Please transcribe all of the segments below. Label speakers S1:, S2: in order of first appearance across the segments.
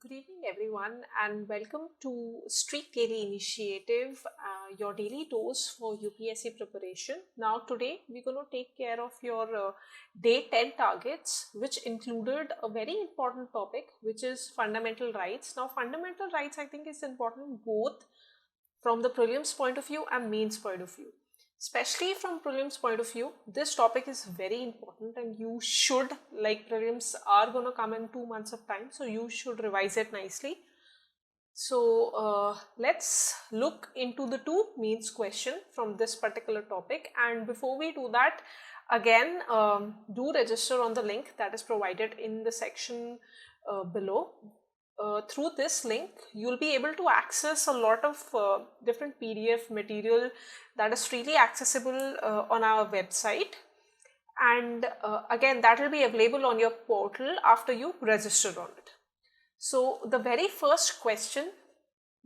S1: Good evening, everyone, and welcome to Street Daily Initiative, your daily dose for UPSC preparation. Now, today we're going to take care of your day 10 targets, which included a very important topic, which is fundamental rights. Now, fundamental rights, I think, is important both from the prelims point of view and mains point of view. Especially from prelims point of view, this topic is very important and you should, like prelims are going to come in 2 months of time, so you should revise it nicely. So let's look into the two mains question from this particular topic, and before we do that, again do register on the link that is provided in the section below. Through this link, you'll be able to access a lot of different PDF material that is freely accessible on our website, and again that will be available on your portal after you register on it. So the very first question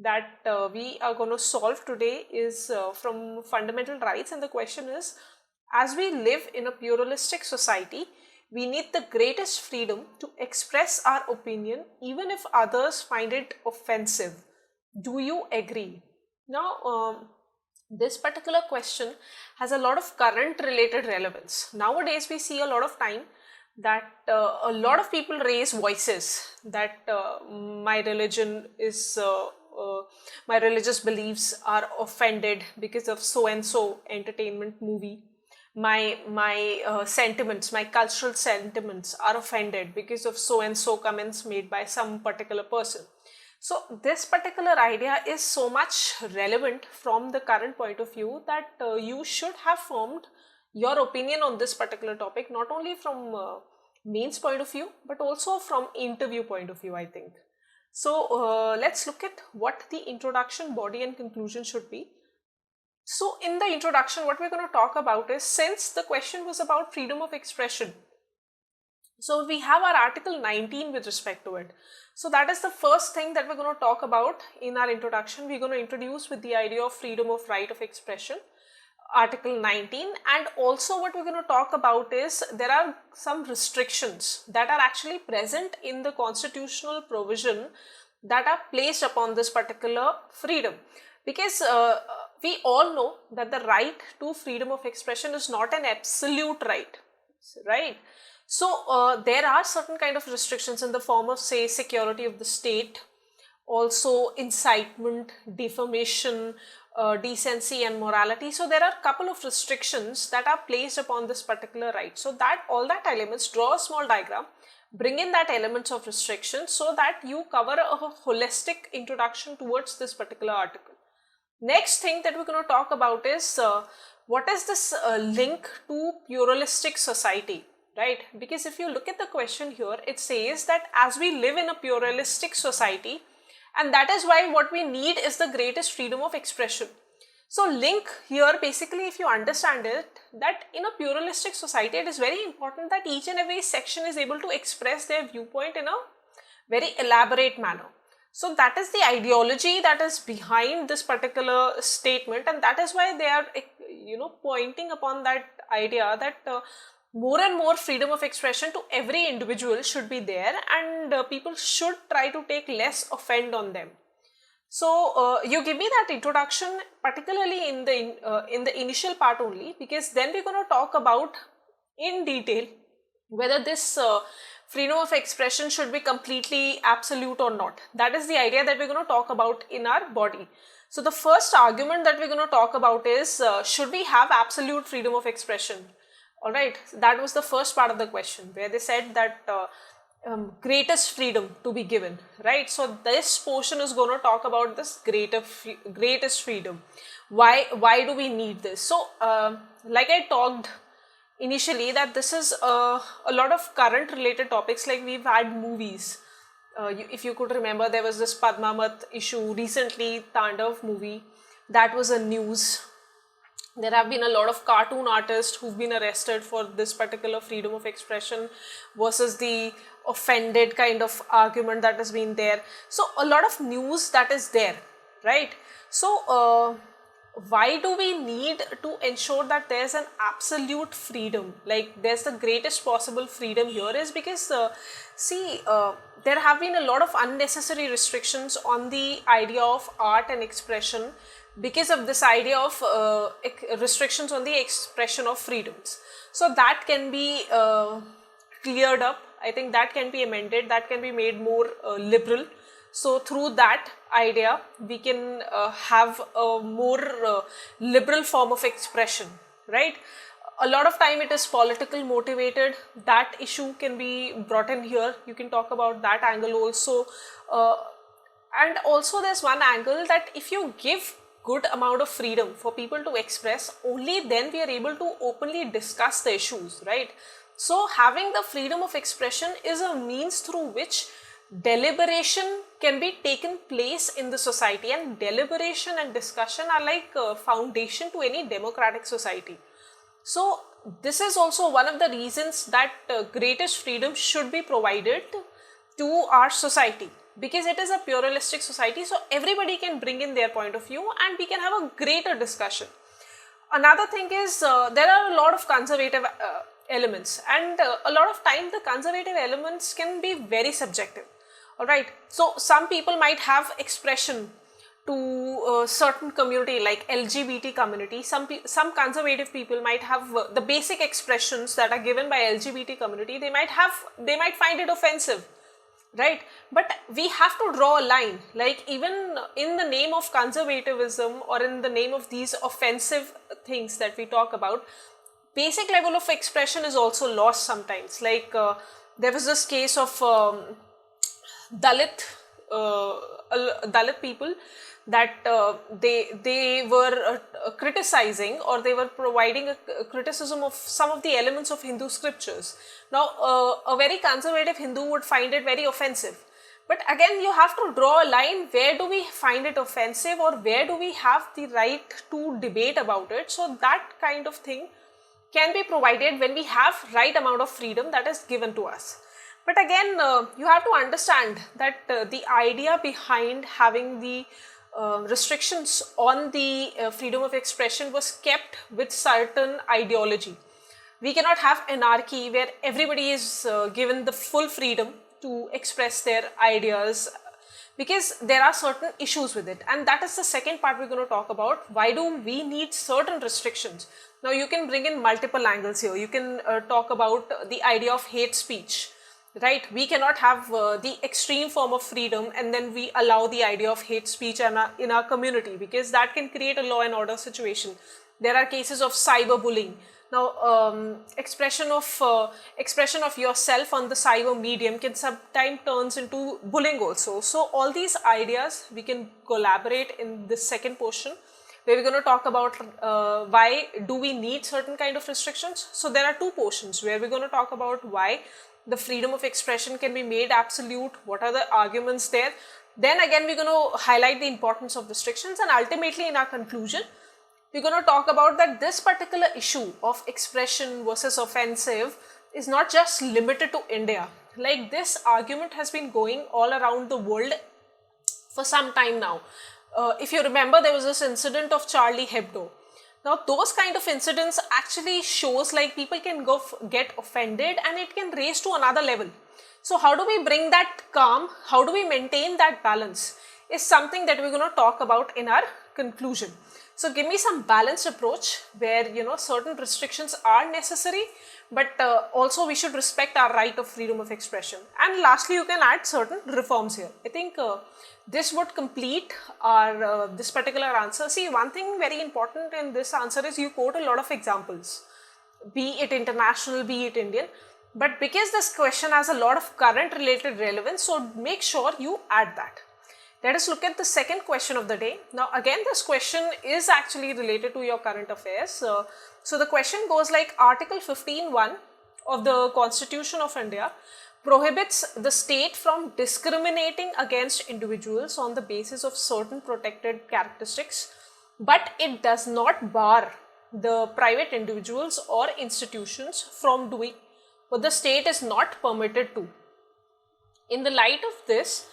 S1: that we are going to solve today is from fundamental rights, and the question is, as we live in a pluralistic society, we need the greatest freedom to express our opinion even if others find it offensive. Do you agree? Now, this particular question has a lot of current related relevance. Nowadays, we see a lot of time that a lot of people raise voices that my religion is, my religious beliefs are offended because of so and so entertainment movie. My sentiments, my cultural sentiments are offended because of so and so comments made by some particular person. So this particular idea is so much relevant from the current point of view that you should have formed your opinion on this particular topic, not only from mains point of view but also from interview point of view, I think. So let's look at what the introduction, body and conclusion should be. So in the introduction, what we're going to talk about is, since the question was about freedom of expression, so we have our article 19 with respect to it. So that is the first thing that we're going to talk about in our introduction. We're going to introduce with the idea of freedom of right of expression, article 19, and also what we're going to talk about is there are some restrictions that are actually present in the constitutional provision that are placed upon this particular freedom, because we all know that the right to freedom of expression is not an absolute right, right? So there are certain kind of restrictions in the form of, say, security of the state, also incitement, defamation, decency and morality. So there are a couple of restrictions that are placed upon this particular right. So that all that elements, draw a small diagram, bring in that elements of restriction so that you cover a holistic introduction towards this particular article. Next thing that we're going to talk about is what is this link to pluralistic society, right? Because if you look at the question here, it says that as we live in a pluralistic society, and that is why what we need is the greatest freedom of expression. So link here, basically, if you understand it, that in a pluralistic society, it is very important that each and every section is able to express their viewpoint in a very elaborate manner. So that is the ideology that is behind this particular statement, and that is why they are, pointing upon that idea that more and more freedom of expression to every individual should be there, and people should try to take less offend on them. So you give me that introduction, particularly in the initial part only, because then we're going to talk about in detail whether this freedom of expression should be completely absolute or not. That is the idea that we're going to talk about in our body. So the first argument that we're going to talk about is, should we have absolute freedom of expression? All right, that was the first part of the question, where they said that greatest freedom to be given, right? So this portion is going to talk about this greatest freedom. Why do we need this? So like I talked initially, that this is a lot of current related topics, like we've had movies. If you could remember, there was this Padmavat issue recently, Tandav movie, that was a news. There have been a lot of cartoon artists who've been arrested for this particular freedom of expression versus the offended kind of argument that has been there. So a lot of news that is there, right? So why do we need to ensure that there's an absolute freedom, like there's the greatest possible freedom here, is because there have been a lot of unnecessary restrictions on the idea of art and expression because of this idea of restrictions on the expression of freedoms. So that can be cleared up. I think that can be amended, that can be made more liberal. So through that idea, we can have a more liberal form of expression, right? A lot of time it is political motivated. That issue can be brought in here. You can talk about that angle also. And also there's one angle that if you give good amount of freedom for people to express, only then we are able to openly discuss the issues, right? So having the freedom of expression is a means through which deliberation can be taken place in the society, and deliberation and discussion are like a foundation to any democratic society. So this is also one of the reasons that greatest freedom should be provided to our society, because it is a pluralistic society, so everybody can bring in their point of view and we can have a greater discussion. Another thing is there are a lot of conservative elements, and a lot of time the conservative elements can be very subjective. Alright, so some people might have expression to a certain community like LGBT community. Some conservative people might have the basic expressions that are given by LGBT community. They might find it offensive, right? But we have to draw a line, like even in the name of conservatism or in the name of these offensive things that we talk about, basic level of expression is also lost sometimes. Like there was this case of Dalit people that they were criticizing, or they were providing a criticism of some of the elements of Hindu scriptures. Now a very conservative Hindu would find it very offensive, but again you have to draw a line, where do we find it offensive or where do we have the right to debate about it. So that kind of thing can be provided when we have right amount of freedom that is given to us. But again, you have to understand that the idea behind having the restrictions on the freedom of expression was kept with certain ideology. We cannot have anarchy where everybody is given the full freedom to express their ideas, because there are certain issues with it. And that is the second part we're going to talk about. Why do we need certain restrictions? Now you can bring in multiple angles here. You can talk about the idea of hate speech. Right, we cannot have the extreme form of freedom and then we allow the idea of hate speech in our community, because that can create a law and order situation. There are cases of cyberbullying. Now, expression of yourself on the cyber medium can sometimes turns into bullying also. So all these ideas we can collaborate in this second portion, where we're going to talk about why do we need certain kind of restrictions. So there are two portions where we're going to talk about why the freedom of expression can be made absolute, what are the arguments there. Then again we're going to highlight the importance of restrictions, and ultimately in our conclusion we're going to talk about that this particular issue of expression versus offensive is not just limited to India. Like this argument has been going all around the world for some time now. If you remember, there was this incident of Charlie Hebdo. Now those kind of incidents actually shows like people can get offended and it can raise to another level. So how do we bring that calm? How do we maintain that balance is something that we're going to talk about in our conclusion. So give me some balanced approach where certain restrictions are necessary, but also we should respect our right of freedom of expression. And lastly, you can add certain reforms here. I think this would complete our this particular answer. See, one thing very important in this answer is you quote a lot of examples, be it international, be it Indian, but because this question has a lot of current related relevance, so make sure you add that. Let us look at the second question of the day. Now again, this question is actually related to your current affairs. So the question goes like, Article 15(1) of the Constitution of India prohibits the state from discriminating against individuals on the basis of certain protected characteristics, but it does not bar the private individuals or institutions from doing what the state is not permitted to. In the light of this,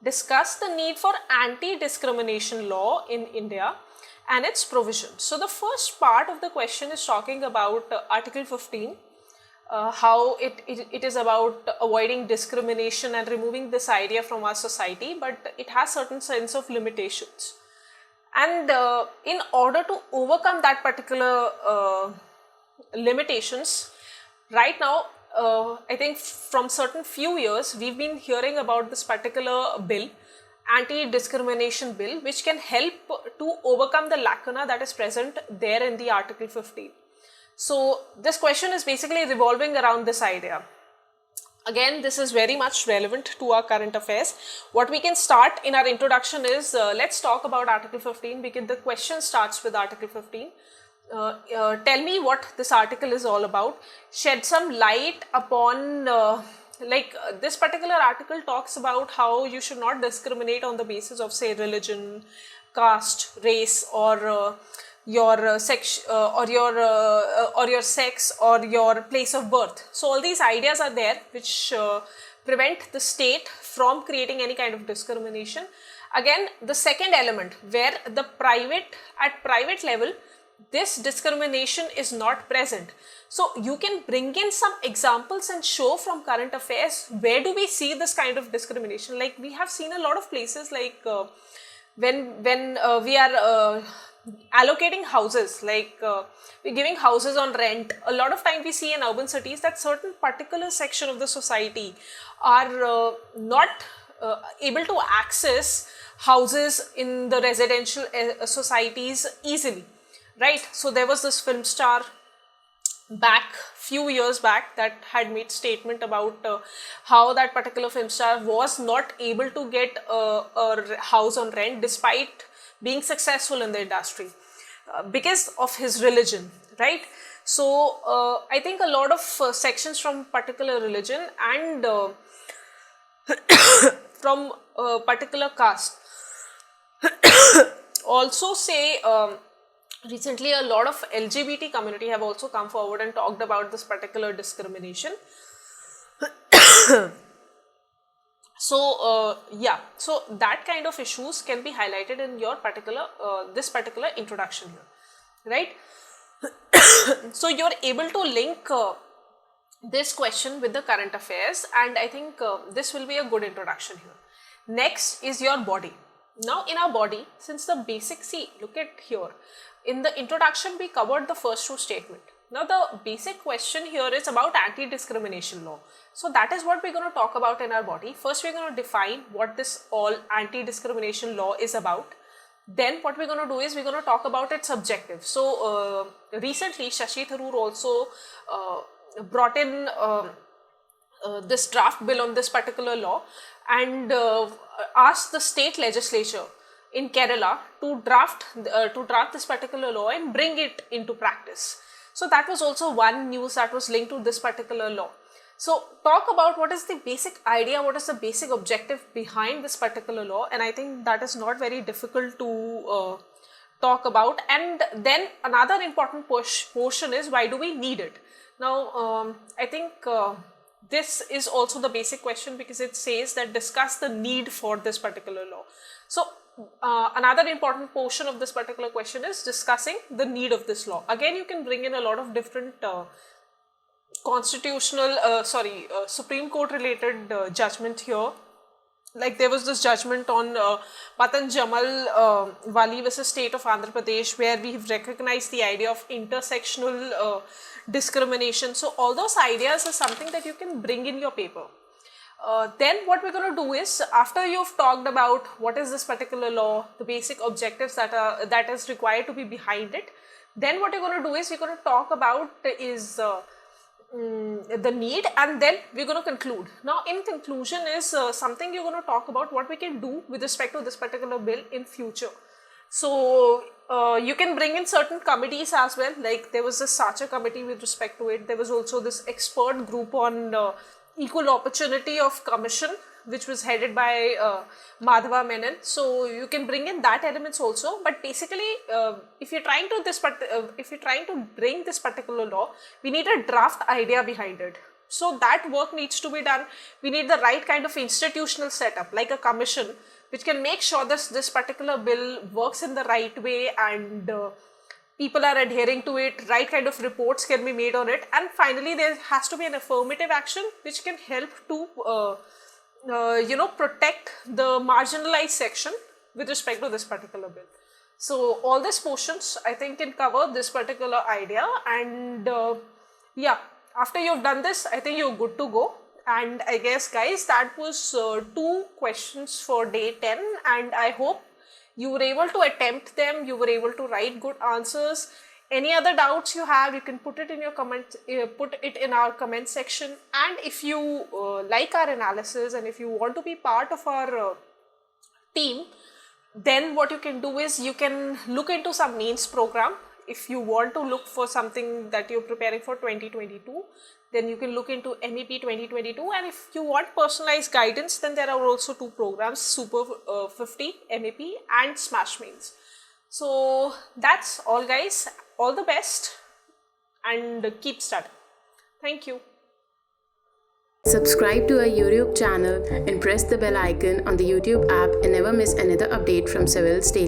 S1: discuss the need for anti-discrimination law in India and its provision. So the first part of the question is talking about Article 15, how it is about avoiding discrimination and removing this idea from our society, but it has certain sense of limitations. And in order to overcome that particular limitations, right now, I think from certain few years, we've been hearing about this particular bill, anti-discrimination bill, which can help to overcome the lacuna that is present there in the Article 15. So this question is basically revolving around this idea. Again, this is very much relevant to our current affairs. What we can start in our introduction is, let's talk about Article 15, because the question starts with Article 15. Tell me what this article is all about. Shed some light upon, this particular article talks about how you should not discriminate on the basis of, say, religion, caste, race, or your sex, or your sex, or your place of birth. So all these ideas are there which prevent the state from creating any kind of discrimination. Again, the second element, where at private level, this discrimination is not present. So you can bring in some examples and show from current affairs where do we see this kind of discrimination. Like we have seen a lot of places, like when we are allocating houses, like we're giving houses on rent. A lot of time we see in urban cities that certain particular section of the society are not able to access houses in the residential societies easily, right? So there was this film star few years back that had made statement about how that particular film star was not able to get a house on rent despite being successful in the industry because of his religion, right? So I think a lot of sections from particular religion and from particular caste also say, recently a lot of LGBT community have also come forward and talked about this particular discrimination. So so that kind of issues can be highlighted in your particular this particular introduction here, right? So you're able to link this question with the current affairs, and I think this will be a good introduction here. Next is your body. Now in our body, since the basic, see, look at here, in the introduction we covered the first two statement. Now the basic question here is about anti-discrimination law. So that is what we're going to talk about in our body. First we're going to define what this all anti-discrimination law is about. Then what we're going to do is we're going to talk about its objective. So recently Shashi Tharoor also brought in this draft bill on this particular law and asked the state legislature in Kerala to draft this particular law and bring it into practice. So that was also one news that was linked to this particular law. So talk about what is the basic idea, what is the basic objective behind this particular law, and I think that is not very difficult to talk about. And then another important portion is why do we need it. Now I think this is also the basic question, because it says that discuss the need for this particular law. So another important portion of this particular question is discussing the need of this law. Again, you can bring in a lot of different Supreme Court related judgment here. Like there was this judgment on Patan Jamal Wali versus State of Andhra Pradesh, where we have recognized the idea of intersectional discrimination. So all those ideas is something that you can bring in your paper. Then what we're going to do is, after you've talked about what is this particular law, the basic objectives that is required to be behind it, then what you're going to do is we're going to talk about is the need, and then we're going to conclude. Now in conclusion is something you're going to talk about what we can do with respect to this particular bill in future. So you can bring in certain committees as well, like there was this Sacha committee with respect to it. There was also this expert group on equal opportunity of commission, which was headed by Madhava Menon. So you can bring in that elements also. But basically, if you're trying to bring this particular law, we need a draft idea behind it. So that work needs to be done. We need the right kind of institutional setup, like a commission, which can make sure this particular bill works in the right way and people are adhering to it, right kind of reports can be made on it. And finally, there has to be an affirmative action which can help to protect the marginalized section with respect to this particular bill. So all these portions I think can cover this particular idea, and yeah, after you've done this, I think you're good to go. And I guess, guys, that was 2 questions for day 10, and I hope you were able to attempt them, you were able to write good answers. Any other doubts you have, you can put it in your comment, put it in our comment section. And if you like our analysis and if you want to be part of our team, then what you can do is you can look into some mains program. If you want to look for something that you're preparing for 2022, then you can look into MEP 2022. And if you want personalized guidance, then there are also 2 programs, Super 50 MEP and Smash Mains. So that's all, guys. All the best and keep studying. Thank you.
S2: Subscribe to our YouTube channel and press the bell icon on the YouTube app and never miss another update from Civilsdaily.